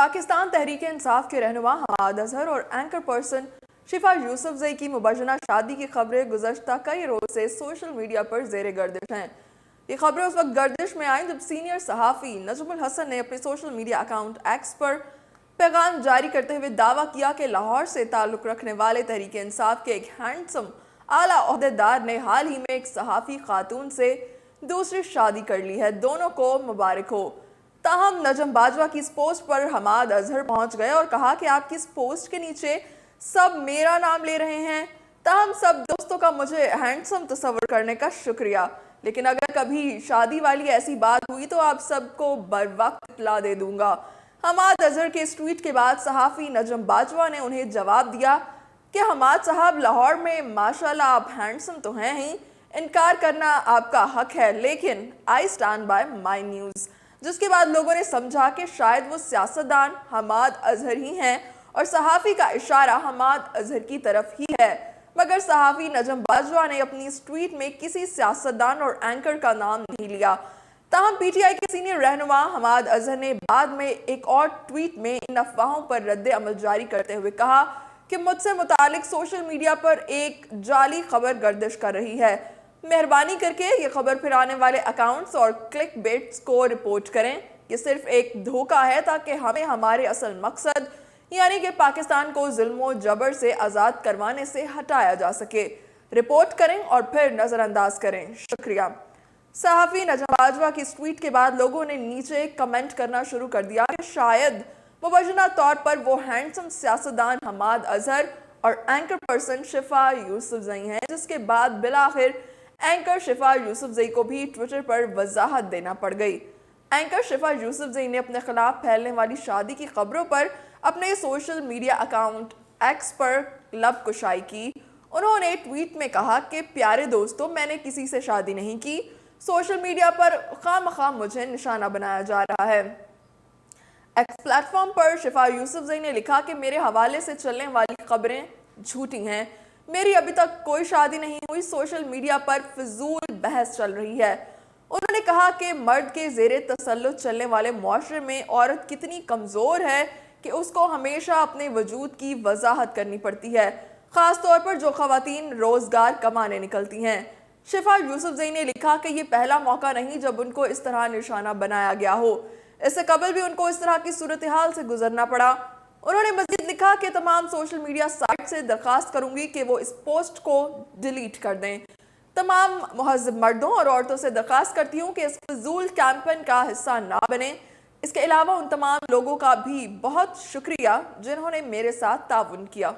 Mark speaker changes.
Speaker 1: पाकिस्तान तहरीक इंसाफ के रहनुमा हमाद अजहर और एंकर पर्सन शिफा यूसुफजई की मुबजना शादी की खबरें गुज़श्ता कई रोज से सोशल मीडिया पर जेर गर्दिश हैं। ये खबरें उस वक्त गर्दिश में आई जब सीनियर सहाफ़ी नजमुल हसन ने अपने सोशल मीडिया अकाउंट एक्स पर पैगाम जारी करते हुए दावा किया कि लाहौर से ताल्लुक़ रखने वाले तहरीक इंसाफ के एक हैंडसम आला ओहदेदार ने हाल ही में एक सहाफ़ी खातून से दूसरी शादी कर ली है। दोनों को मुबारक हो। ताहम नजम बाजवा की इस पोस्ट पर हमाद अजहर पहुंच गए और कहा कि आपकी इस पोस्ट के नीचे सब मेरा नाम ले रहे हैं। ताहम सब दोस्तों का मुझे हैंडसम तस्वर करने का शुक्रिया, लेकिन अगर कभी शादी वाली ऐसी बात हुई तो आप सबको बर वक्त इत्तला दे दूंगा। हमाद अजहर के इस ट्वीट के बाद सहाफ़ी नजम बाजवा ने उन्हें जवाब दिया कि हमाद साहब, लाहौर में माशाल्लाह आप हैंडसम तो हैं ही, इनकार करना आपका हक है, लेकिन I stand by my news. जिसके बाद लोगों ने समझा कि शायद वो सियासतदान हमाद अजहर ही हैं और सहाफ़ी का इशारा हमाद अजहर की तरफ ही है। मगर सहाफ़ी नजम बाजवा ने अपनी इस ट्वीट में किसी सियासतदान और एंकर का नाम नहीं लिया। ताहम पीटीआई के सीनियर रहनुमा हमाद अजहर ने बाद में एक और ट्वीट में इन अफवाहों पर रद्द अमल जारी करते हुए कहा कि मुझसे मुतालिक सोशल मीडिया पर एक जाली खबर गर्दिश कर रही है। मेहरबानी करके ये खबर फिर आने वाले अकाउंट्स और क्लिक बेट्स को रिपोर्ट करें। ये सिर्फ एक धोखा है ताकि हमें हमारे असल मकसद यानी कि पाकिस्तान को जुल्म जबर से आज़ाद करवाने से हटाया जा सके। रिपोर्ट करें और फिर नज़रअंदाज करें। शुक्रिया। सहाफ़ी नजम बाजवा की इस ट्वीट के बाद लोगों ने नीचे कमेंट करना शुरू कर दिया कि शायद मुबजना तौर पर वो हैंडसम सियासतदान हमाद अजहर और एंकर पर्सन शिफा यूसुफजई हैं, जिसके बाद बिलाखिर एंकर शिफा यूसुफजई को भी ट्विटर पर वजाहत देना पड़ गई। एंकर शिफा यूसुफजई ने अपने खिलाफ फैलने वाली शादी की खबरों पर अपने सोशल मीडिया अकाउंट एक्स पर लब कुशाई की। उन्होंने ट्वीट में कहा कि प्यारे दोस्तों, मैंने किसी से शादी नहीं की। सोशल मीडिया पर खामखा मुझे निशाना बनाया जा रहा है। एक्स प्लेटफॉर्म पर शिफा यूसुफजई ने लिखा कि मेरे हवाले से चलने वाली खबरें झूठी हैं। मेरी अभी तक कोई शादी नहीं हुई। सोशल मीडिया पर फिजूल बहस चल रही है। उन्होंने कहा कि मर्द के जेरे तसल्लुत चलने वाले मुआशरे में औरत कितनी कमज़ोर है कि उसको हमेशा अपने वजूद की वजाहत करनी पड़ती है, ख़ास तौर पर जो ख़वातीन रोज़गार कमाने निकलती हैं। शिफा यूसुफजई ने लिखा कि ये पहला मौका नहीं जब उनको इस तरह निशाना बनाया गया हो। इससे कबल भी उनको इस तरह की सूरत हाल से गुजरना पड़ा। उन्होंने मज़ीद लिखा कि तमाम सोशल मीडिया साइट से दरख्वास्त करूंगी कि वो इस पोस्ट को डिलीट कर दें। तमाम मुहज़्ज़ब मर्दों और औरतों से दरख्वास्त करती हूँ कि इस फजूल कैंपेन का हिस्सा ना बने। इसके अलावा उन तमाम लोगों का भी बहुत शुक्रिया जिन्होंने मेरे साथ ताउन किया।